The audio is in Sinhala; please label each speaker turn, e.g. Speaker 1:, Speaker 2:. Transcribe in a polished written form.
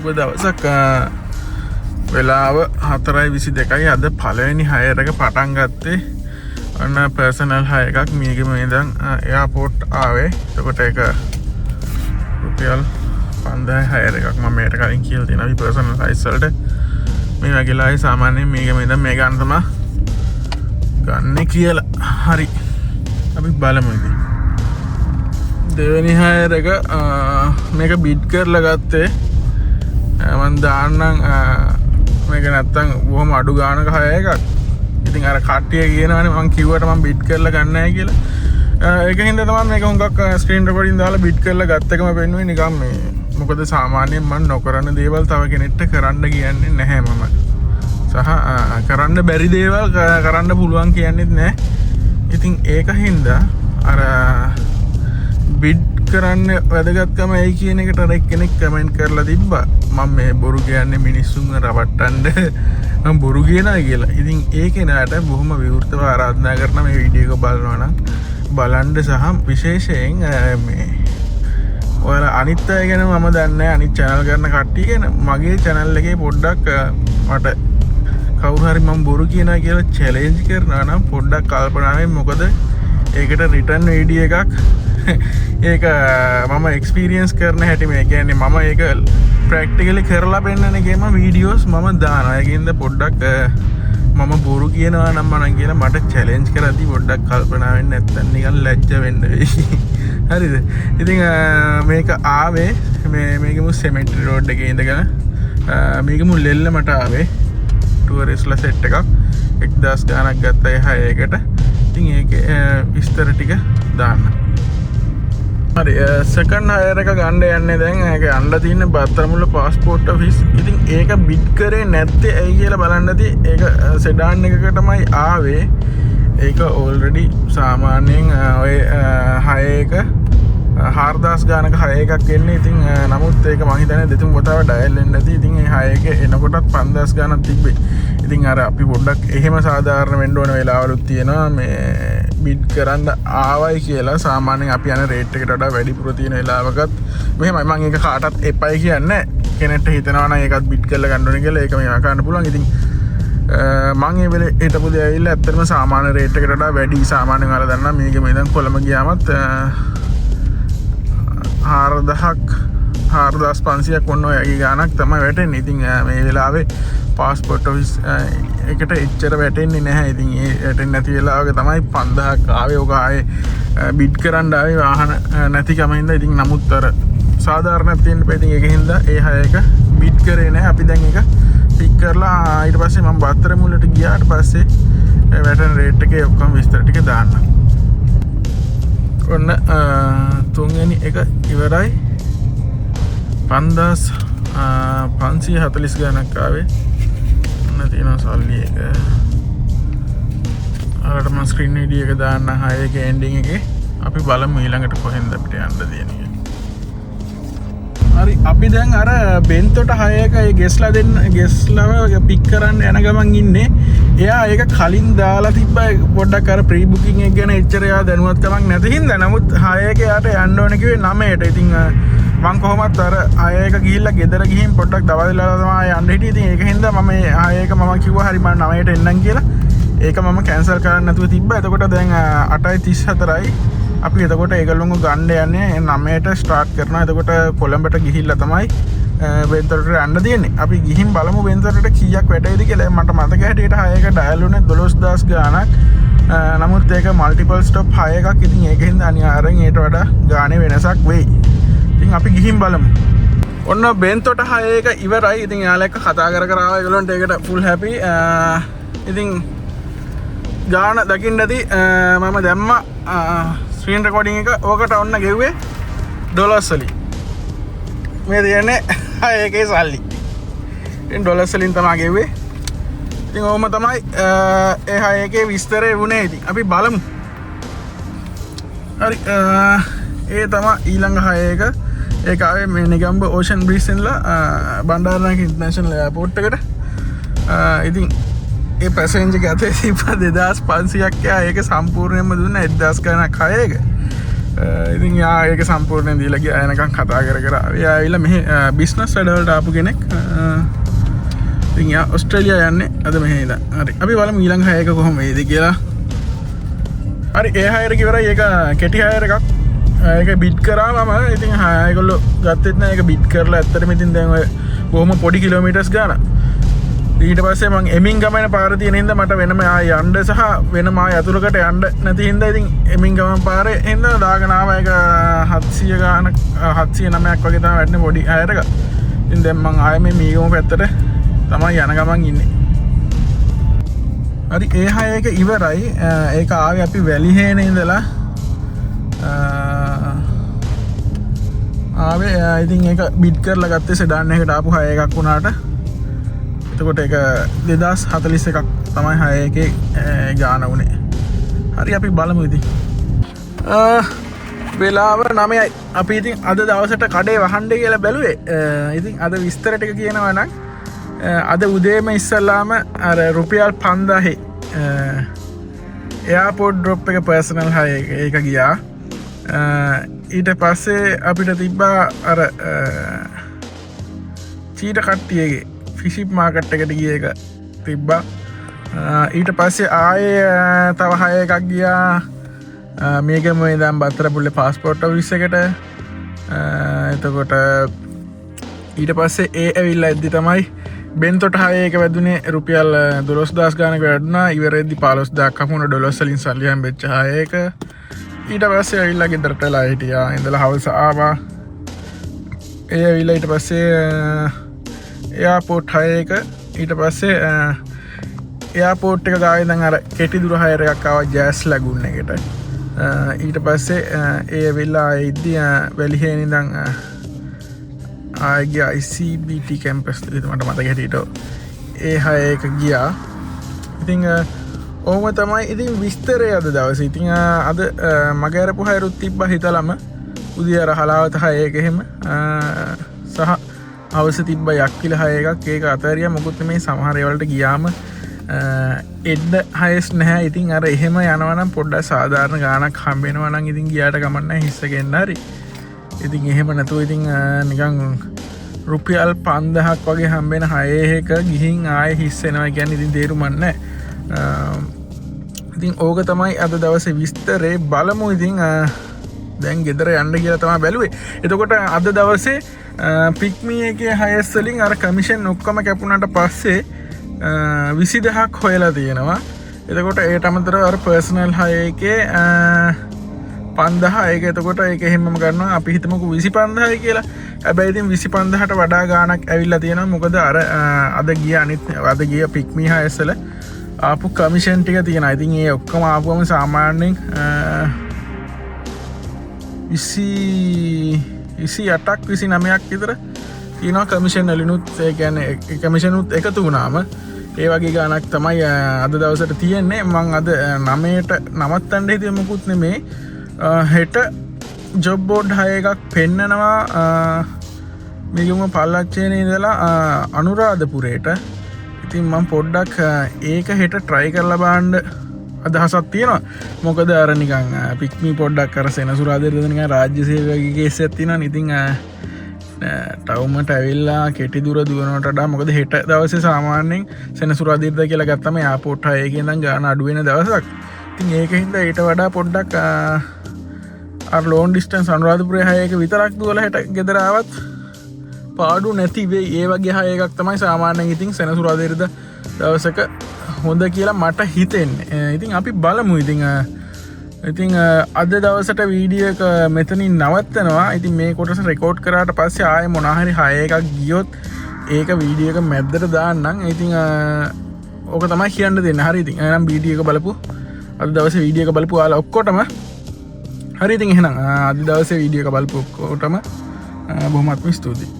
Speaker 1: සුබ දවසක්. වෙලාව 4:22යි. අද පළවෙනි හයරක පටන් ගත්තේ. ඔන්න පර්සනල් හය එකක් මේකෙම ඉඳන් එයාපෝට් ආවේ. එතකොට ඒක රුපියල් 5000 හයර එකක් මම මේකට කලින් කියලා තියෙනවා. අපි පර්සනල් හයිස් වලට මේ වගේලායි සාමාන්‍යයෙන් මේකෙම ඉඳන් මේ ගන්න තමයි ගන්න කියලා. හරි. අපි බලමු ඉතින්. දෙවෙනි හයර එක මේක බිඩ් කරලා ගත්තේ. මම දාන්නම් මේක නැත්තම් බොහොම අඩු ගානක හය එකක්. ඉතින් අර කට්ටිය කියනවානේ මම කිව්වට මම බිඩ් කරලා ගන්න නැහැ කියලා. ඒක හින්දා තමයි මේක හුඟක් ස්ක්‍රීන් රෙකෝඩින් දාලා බිඩ් කරලා ගත්ත එකම පෙන්නුවේ නිකන් මේ. මොකද සාමාන්‍යයෙන් මම නොකරන දේවල් තව කෙනෙක්ට කරන්න කියන්නේ නැහැ මම. සහ කරන්න බැරි දේවල් කරන්න පුළුවන් කියන්නේත් නැහැ. ඉතින් ඒක හින්දා අර බිඩ් කරන්න වැදගත්කම ඇයි කියන එකට අර එක්කෙනෙක් කමෙන්ට් කරලා තිබ්බා. මම මේ බොරු කියන්නේ මිනිස්සුන්ව රවට්ටන්න මම බොරු කියනවා කියලා. ඉතින් ඒ කෙනාට බොහොම විවෘතව ආරාධනා කරනවා මේ වීඩියෝ එක බලනවා නම් බලන්න සහ විශේෂයෙන් මේ ඔයාලා අනිත් අය ගැන මම දන්නේ නැහැ. අනිත් channel කරන කට්ටිය ගැන මගේ channel එකේ පොඩ්ඩක් මට කවුරු හරි මම බොරු කියනවා කියලා challenge කරනවා නම් පොඩ්ඩක් කල්පනා වෙන්න. මොකද ඒකට රිටර්න් වීඩියෝ එකක් ඒක මම එක්ස්පීරියන්ස් කරන හැටි මේ කියන්නේ මම ඒක ප්‍රැක්ටිකලි කරලා පෙන්නන ගේම වීඩියෝස් මම දානවා. ඒකින්ද පොඩ්ඩක් මම බොරු කියනවා නම් මනම් කියලා මට චැලෙන්ජ් කරද්දි පොඩ්ඩක් කල්පනා වෙන්න නැත්තම් නිකන් ලැජ්ජ වෙන්න වෙයි. හරිද? ඉතින් මේක ආවේ මේකෙමු සෙමෙන්ටරි රෝඩ් එකේ ඉඳගෙන මේකෙමු ලෙල්ලමට ආවේ ටුවරිස්ට්ලා සෙට් එකක් 1000 ගාණක් ගත්තා ඒ 6 එකට. ඉතින් ඒකේ විස්තර ටික දාන්න. හරි සෙකන්ඩ් හයර් එක ගන්න යන්නේ දැන්. ඒක යන්න තියෙන බත්තරමුල්ල පාස්පෝර්ට් ඔෆිස්. ඉතින් ඒක බිඩ් කරේ නැත්තේ ඇයි කියලා බලන්නදී ඒක සෙඩාන් එකකටමයි ආවේ. ඒක ඕල්රෙඩි සාමාන්‍යයෙන් ඔය 6 එක 4000 ගානක 6 එකක් එන්නේ. ඉතින් නමුත් ඒක මම හිතන්නේ දෙතුන් වතාව ඩයල් වෙන්නේ නැති. ඉතින් මේ 6 එක එනකොටත් 5000 ගානක් තිබ්බේ. ඉතින් අර අපි පොඩ්ඩක් එහෙම සාධාරණ වෙන්න ඕන වෙලාවලුත් තියෙනවා මේ බිඩ් කරන්න ආවයි කියලා. සාමාන්‍යයෙන් අපි යන රේට් එකට වඩා වැඩිපුර තියෙන වෙලාවකත් මෙහෙමයි. මම ඒක කාටවත් එපයි කියන්නේ කෙනෙක්ට හිතනවා නම් ඒකත් බිඩ් කරලා ගන්න ඕනේ කියලා. ඒක මේවා කරන්න පුළුවන්. ඉතින් මම ඒ වෙලේ හිටපු දේ ඇවිල්ලා ඇත්තටම සාමාන්‍ය රේට් එකට වඩා වැඩි. සාමාන්‍යයෙන් ඔයාලා දන්නා මේකෙම ඉඳන් කොළඹ ගියාමත් 4500ක් වොන්න ඔය ගානක් තමයි වැටෙන්නේ. ඉතින් මේ වෙලාවේ පාස්පෝර්ට් ඔෆිස් එකට එච්චර වැටෙන්නේ නැහැ. ඉතින් ඒ වැටෙන්නේ නැති වෙලාවක තමයි 5000ක් ආවේ. ඔක ආයේ බිඩ් කරන්න ආවේ වාහන නැතිකම හින්දා. ඉතින් නමුත් අර සාධාරණයක් තියෙන්න බෑ. ඉතින් ඒක හින්දා ඒ 6 එක බිඩ් කරේ නැහැ. අපි දැන් ඒක පික් කරලා ඊට පස්සේ මම බත්තරමුල්ලට ගියාට පස්සේ වැටෙන රේට් එකේ ඔක්කොම විස්තර ටික දාන්න. ඔන්න තුන්වෙනි එක ඉවරයි. 5540 ගානක් ආවේ. ඔන්න තියෙනවා සල්ලි එක. අරට මම ස්ක්‍රීන් වීඩියෝ එක දාන්න 6 එක එන්ඩින් එකේ. අපි බලමු ඊළඟට කොහෙන්ද අපිට යන්න තියෙන්නේ. හරි අපි දැන් අර බෙන්තොට 6 එක ඒ ගෙස්ලාව පික් කරන්න යන ගමන් ඉන්නේ. එයා ඒක කලින් දාලා තිබ්බා පොඩ්ඩක් අර ප්‍රී බුකින් එක ගැන එච්චර එයා දැනුවත්කමක් නැති හින්දා. නමුත් 6 එක යාට යන්න ඕනේ කිව්වේ 9ට. ඉතින් මම කොහොමත් අර 6 එක ගිහිල්ලා ගෙදර ගිහින් පොඩ්ඩක් දවල් වෙලා තමයි යන්න හිටියේ. ඉතින් ඒක හින්දා මම 6 එක මම කිව්වා හරි මම 9ට එන්නම් කියලා. ඒක මම කැන්සල් කරන්න නැතුව තිබ්බා. එතකොට දැන් 8:34යි. අපි එතකොට ඒගොල්ලොන්ව ගන්න යන්නේ 9ට ස්ටාර්ට් කරනවා. එතකොට කොළඹට ගිහිල්ලා තමයි බෙන්තොටට යන්න තියෙන්නේ. අපි ගිහින් බලමු බෙන්තොටට කීයක් වැටෙයිද කියලා. මට මතක හැටියට 6 එක ඩයල් වුණේ 12000 ගාණක්. නමුත් ඒක මල්ටිපල් ස්ටොප් 6 එකක්. ඉතින් ඒක හින්දා අනිවාර්යෙන් ඊට වඩා ගාණේ වෙනසක් වෙයි. ඉතින් අපි ගිහින් බලමු. ඔන්න බෙන්තොට 6 එක ඉවරයි. ඉතින් යාළුවා එක්ක කතා කර කර ආවා. ඒගොල්ලන්ට ඒකට ෆුල් හැපි. ඉතින් ගාණ දකින්න ඇති මම දැම්මා ස්ක්‍රීන් රෙකෝඩින් එක. ඕකට ඔන්න ගෙව්වේ ඩොලර්ස් වලින්. මේ තියෙන්නේ 6 එකේ සල්ලි. ඉතින් ඩොලර්ස් වලින් තමයි ගෙව්වේ. ඉතින් ඕම තමයි ඒ 6 එකේ විස්තරේ වුණේ. ඉතින් අපි බලමු. හරි ඒ තමයි ඊළඟ 6 එක. ඒක ආවේ මේ නිගම්බ ඕෂන් බ්‍රීස් ඉඳලා බණ්ඩාරනායක ඉන්ටර්නැෂනල් එයාපෝට් එකට. ඉතින් ඒ පැසෙන්ජර් එක අතේ තිබ්බා 2500ක්. ඒක සම්පූර්ණයෙන්ම දුන්න 1000 ගණක් 6 එක. ඉතින් යා ඒක සම්පූර්ණයෙන් දීලා ගියා එනකන් කතා කර කර එයා ඇවිල්ලා මෙහි බිස්නස් වැඩවලට ආපු කෙනෙක් ඉතින් යා ඕස්ට්‍රේලියා යන්නේ අද මෙහි ඉඳන් හරි අපි බලමු ඊළඟ හය එක කොහොම වේද කියලා හරි ඒ හය එක ඉවරයි ඒක කෙටි හය එකක් ඒක බිට් කරා මම ඉතින් ඒගොල්ලෝ ගත්තෙත් නෑ ඒක බිට් කරලා ඇත්තටම ඉතින් දැන් ඔය බොහොම පොඩි කිලෝමීටර්ස් ගානක් ඊට පස්සේ මම එමින් ගමන පාර තියෙන හින්දා මට වෙනම ආය යන්න සහ වෙනම ආය අතුලකට යන්න නැති හින්දා ඉතින් එමින් ගමන පාරේ හින්දා දාගෙන ආවා ඒක 700 ගානක් 709ක් වගේ තමයි වැටෙන්නේ පොඩි හයරක. ඉතින් දැන් මම ආයෙ මේ මීගම පැත්තට තමයි යන ගමන් ඉන්නේ. හරි ඒ හය එක ඉවරයි. ඒක ආවේ අපි වැලිහේනේ ඉඳලා ආවේ ඉතින් ඒක බිට් කරලා ගත්තේ සෙඩාන් එකකට ආපු හය එකක් වුණාට එතකොට ඒක 2041ක් තමයි හය එකේ ගාන වුණේ. හරි අපි බලමු ඉතින්. වෙලාව 9යි. අපි ඉතින් අද දවසට කඩේ වහන්න කියලා බැලුවේ. ඉතින් අද විස්තර ටික කියනවා නම් අද උදේම ඉස්සල්ලාම අර රුපියල් 5000 එයාපෝට් ඩ්‍රොප් එක පර්සනල් හය ඒක ගියා. ඊට පස්සේ අපිට තිබ්බා අර චීට කට්ටියගේ ෆිෂිප් මාකට් එකට ගිය එක තිබ්බා. ඊට පස්සේ ආයේ තව හය එකක් ගියා මේකම ඉඳන් බත්තරපුල්ලේ පාස්පෝර්ට් ඔෆිස් එකට. එතකොට ඊට පස්සේ ඒ ඇවිල්ලා එද්දි තමයි බෙන්තොට හය එක වැදුනේ රුපියල් 12000 ගානක වැඩුණා. ඉවරෙද්දි 15000ක් අපුණ ඩොලර්ස් වලින් සල්ලි හම්බෙච්ච හය එක. ඊට පස්සේ ඇවිල්ලා ගෙදරට ලා හිටියා. ඉඳලා හවස ආවා. ඒ ඇවිල්ලා ඊට පස්සේ එයාපෝට් හය එක ඊට පස්සේ එයාපෝට් එක ගාවේ දැන් අර කෙටි දුර හයර එකක් ආවා ජෑස් ලැගුන් එකට. ඊට පස්සේ ඒ ඇවිල්ලා ඉද්දි වැලිහේනේ ඉඳන් ආගේ ICBT කැම්පස් මට මතක හිටියට ඒ හය එක ගියා. ඉතින් ඕම තමයි ඉතින් විස්තරය අද දවසේ. ඉතින් අද මගේ අරපු හයරුත් තිබ්බා හිතලම උදේ අර හලාවත හය එක එහෙම සහ අවස තිබ්බ යක්කිල හය එකක් ඒක අතරිය මොකුත් මේ සමහර ඒවලට ගියාම එඩ්ඩ හයස් නැහැ. ඉතින් අර එහෙම යනවනම් පොඩ්ඩක් සාධාරණ ගාණක් හම්බ වෙනවා නම් ඉතින් ගියාට කමක් නැහැ හිස්සගෙන හරි. ඉතින් එහෙම නැතුව ඉතින් නිකන් රුපියල් 5000ක් වගේ හම්බ වෙන හය එක ගිහින් ආයෙ හිස් වෙනවා කියන්නේ ඉතින් තේරුමක් නැහැ. ඉතින් ඕක තමයි අද දවසේ විස්තරේ. බලමු ඉතින් දැන් ගෙදර යන්න කියලා තමයි බැලුවේ. එතකොට අද දවසේ පික්මී එකේ හයස් වලින් අර කමිෂන් ඔක්කොම කැපුණාට පස්සේ 20000ක් හොයලා තියෙනවා. එතකොට ඒට අමතරව අර පර්සනල් හය එකේ 5000 ඒක එතකොට ඒක එහෙමම ගන්නවා. අපි හිතමුකෝ 25000යි කියලා. හැබැයි ඉතින් 25000ට වඩා ගාණක් ඇවිල්ලා තියෙනවා. මොකද අර අද ගිය පික්මී හයස් වල ආපු කමිෂන් ටික තියෙනවා. ඉතින් ඒ ඔක්කොම ආපුවම සාමාන්‍යයෙන් 28ක් 29ක් විතර තියෙනවා කමිෂන් වලිනුත්. ඒ කියන්නේ කමිෂනුත් එකතු වුණාම ඒ වගේ ගාණක් තමයි අද දවසට තියෙන්නේ. මම අද 9ට නවත්තන්න හිතුවේ මොකුත් නෙමේ. හෙට ජොබ් බෝඩ් හය එකක් පෙන්නනවා මේකම පල්ලච්චේනේ ඉඳලා අනුරාධපුරයට. ඉතින් මම පොඩ්ඩක් ඒක හෙට try කරලා බලන්න අදහසක් තියෙනවා. මොකද අර නිකන් පික්මී පොඩ්ඩක් අර සෙනසුරාදාට නිකන් රාජ්‍ය සේවකගේ කේස් එකක් තියෙනවා. ඉතින් ටවුමට ඇවිල්ලා කෙටි දුර දුවනවට වඩා මොකද හෙට දවසේ සාමාන්‍යයෙන් සෙනසුරාදාට කියලා ගත්තම එයාපෝට් හය එකේ ඉඳන් ගාන අඩු වෙන දවසක්. ඉතින් ඒකින්ද ඊට වඩා පොඩ්ඩක් අර ලෝන් ඩිස්ටන්ස් අනුරාධපුරේ හය එක විතරක් දුවලා හෙට ගෙදර ආවත් පාඩු නැති වෙයි. ඒ වගේ හය එකක් තමයි සාමාන්‍යයෙන් ඉතින් සෙනසුරාදාට දවසක හොඳ කියලා මට හිතෙන්නේ. ඉතින් අපි බලමු. ඉතින් අද දවසට වීඩියෝ එක මෙතනින් නවත්තනවා. ඉතින් මේ කොටස රෙකෝඩ් කරාට පස්සේ ආයෙ මොනවා හරි හය එකක් ගියොත් ඒක වීඩියෝ එක මැද්දට දාන්නම්. ඉතින් ඕක තමයි කියන්න දෙන්නේ. හරි ඉතින් එහෙනම් වීඩියෝ එක බලපු අද දවසේ වීඩියෝ එක බලපු ඔයාලා ඔක්කොටම හරි. ඉතින් එහෙනම් අද දවසේ වීඩියෝ එක බලපු ඔක්කොටම බොහොමත්ම ස්තුතියි.